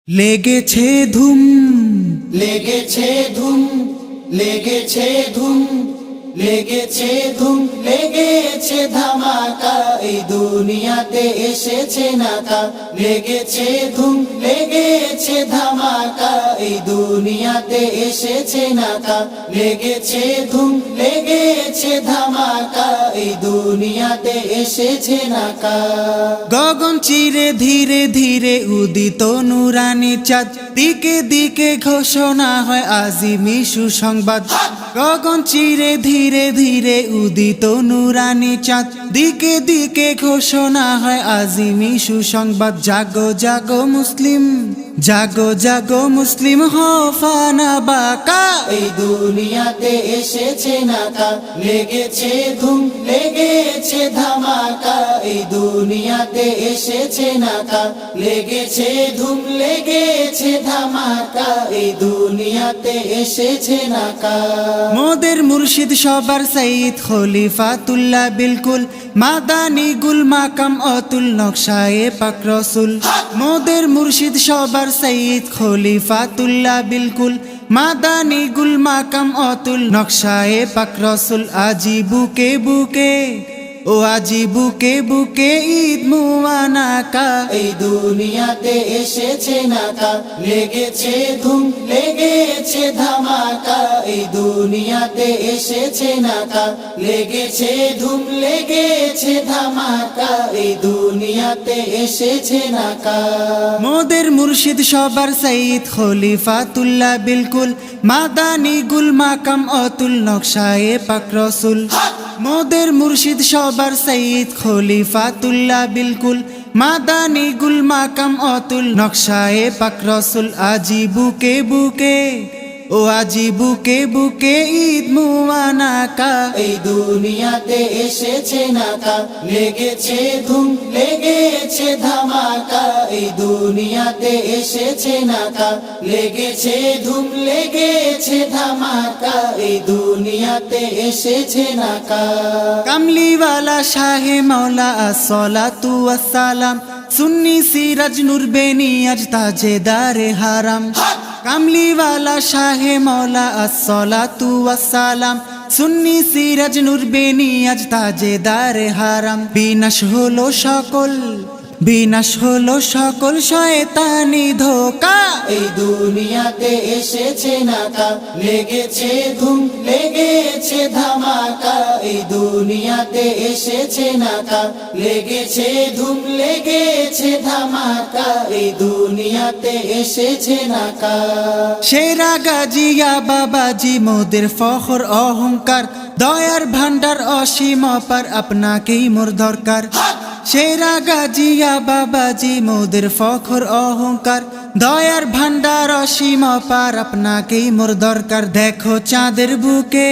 লেগেছে ধুম, লেগেছে ধুম, লেগেছে ধুম, লেগেছে ধুম, লেগেছে ধামাকা, এই দুনিয়াতে এসেছে নাকা। লেগেছে ধুম, লেগেছে ধামাকা, এই দুনিয়াতে এসেছে নাকা। লেগেছে ধুম, লেগেছে ধামাকা, এই দুনিয়াতে এসেছে নাকা। গগন চিরে ধীরে ধীরে উদিত নুরানি চাঁদ, দিকে দিকে ঘোষণা হয় আজিমি সুসংবাদ। গগন চিরে ধীরে ধীরে উদিত নুরানি চাঁদ, দিকে দিকে ঘোষণা হয় আজিমি সুসংবাদ। জাগো জাগো মুসলিম, জাগো জাগো মুসলিম, হফানা বাকা, এই দুনিয়াতে এসেছে নাকা। লেগেছে ধুম, লেগেছে ধামাকা, এই দুনিয়াতে এসেছে নাকা। লেগেছে ধুম, লেগেছে ধামাকা, এই দুনিয়াতে এসেছে নাকা। মোদের মুর্শিদ সবার সঈদ খলিফাতুল্লাহ বিলকুল, মাদানী গুল মাকাম অতুল নকশায়ে পাক রসুল। মোদের মুর্শিদ সবার সঈদ খলিফাতুল্লাহ বিলকুল, মাদানী গুল মাকাম অতুল নকশায়ে পাক রসুল। আজি বুকে বুকে, ও আজি বুকে বুকে ঈদ মুবারাকা, এই দুনিয়াতে এসেছে নাকা। লেগেছে ধুম, লেগেছে ধামাকা, এই দুনিয়াতে এসেছে নাকা। লেগেছে ধুম, লেগেছে ধামাকা, এই দুনিয়াতে এসেছে নাকা। মোদের মুর্শিদ সবার সঈদ খলিফাতুল্লাহ বিলকুল, মাদানী গুল মাকাম অতুল নকশায়ে পাক রসুল। মোদের মুর্শিদ সবার সঈদ খলিফাতুল্লাহ বিলকুল, মাদানী গুল মাকাম অতুল নকশায়ে পাক রসুল। আজি বুকে বুকে, ও আজি বুকে বুকে ঈদ মুবারাকা, এই দুনিয়াতে এসেছে নাকা। লেগেছে ধুম, লেগেছে ধামাকা, এই দুনিয়াতে এসেছে নাকা। লেগেছে ধুম, লেগেছে ধামাকা, এই দুনিয়াতে এসেছে নাকা। কামলিওয়ালা শাহে মৌলা আসসালাতু ওয়াসসালাম, সুন্নি সিরাজ নূর বেনিয়াজ তাজেদারে হারাম। কামলিওয়ালা শাহে মৌলা আসসালাতু ওয়াসসালাম, সুন্নি সিরাজ নূর বেনিয়াজ তাজেদারে হারাম। বিনাশ হলো সকল, বিনাশ হলো সকল শয়তানি ধোঁকা, এই দুনিয়াতে এসেছে নাকা। লেগেছে ধুম, লেগেছে ধামাকা, এই দুনিয়াতে এসেছে নাকা। লেগেছে ধুম, লেগেছে ধামাকা, এই দুনিয়াতে এসেছে নাকা। সেরা গাজিয়া বাবাজি মোদের ফখর অহংকার, দয়ার ভান্ডার অসীম অপার, আপনাকেই মোর দরকার। সেরা গাজিয়া বাবাজি মোদের ফখর অহংকার, দয়ার ভান্ডার অসীম অপার, আপনাকেই মোর দরকার। দেখো চাঁদের বুকে,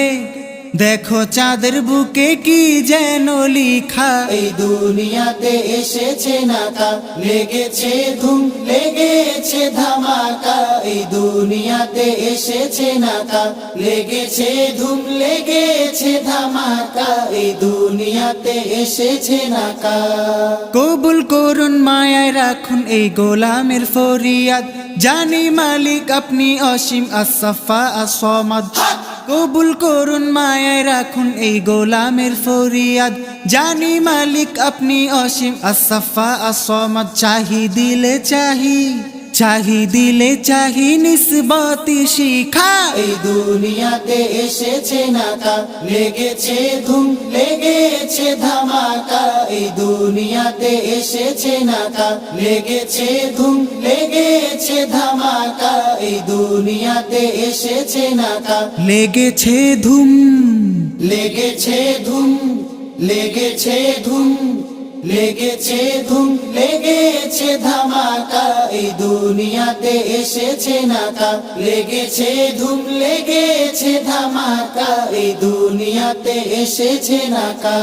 দেখো চাঁদের বুকে কি যেন লিখা, এই দুনিয়াতে এসেছে নাকা। লেগেছে ধুম, লেগেছে ধামাকা, এই দুনিয়াতে এসেছে নাকা। লেগেছে ধুম, লেগেছে ধামাকা, এই দুনিয়াতে এসেছে নাকা। কবুল করুন মায়ায় রাখুন এই গোলামের ফরিয়াদ, জানি মালিক আপনি অসীম আসফা আসমাদ। কবুল করুন মায়ায় রাখুন এই গোলামের ফরিয়াদ, জানি মালিক আপনি অসীম আসফা আসমাদ। চাহি দিলে চাহি, চাহি দিলে চাহি নিসবতি শিখা, এই দুনিয়াতে এসেছে নাকা। লেগেছে ধুম, লেগেছে ধামাকা, এই দুনিয়াতে এসেছে নাকা। লেগেছে ধুম, লেগেছে ধামাকা, এই দুনিয়াতে এসেছে নাকা। লেগেছে ধুম, লেগেছে ধুম, লেগেছে ধুম, লেগেছে ধুম, লেগেছে ধামাকা, এই দুনিয়াতে এসেছে নাকা। লেগেছে ধুম, লেগেছে ধামাকা, এই দুনিয়াতে এসেছে নাকা।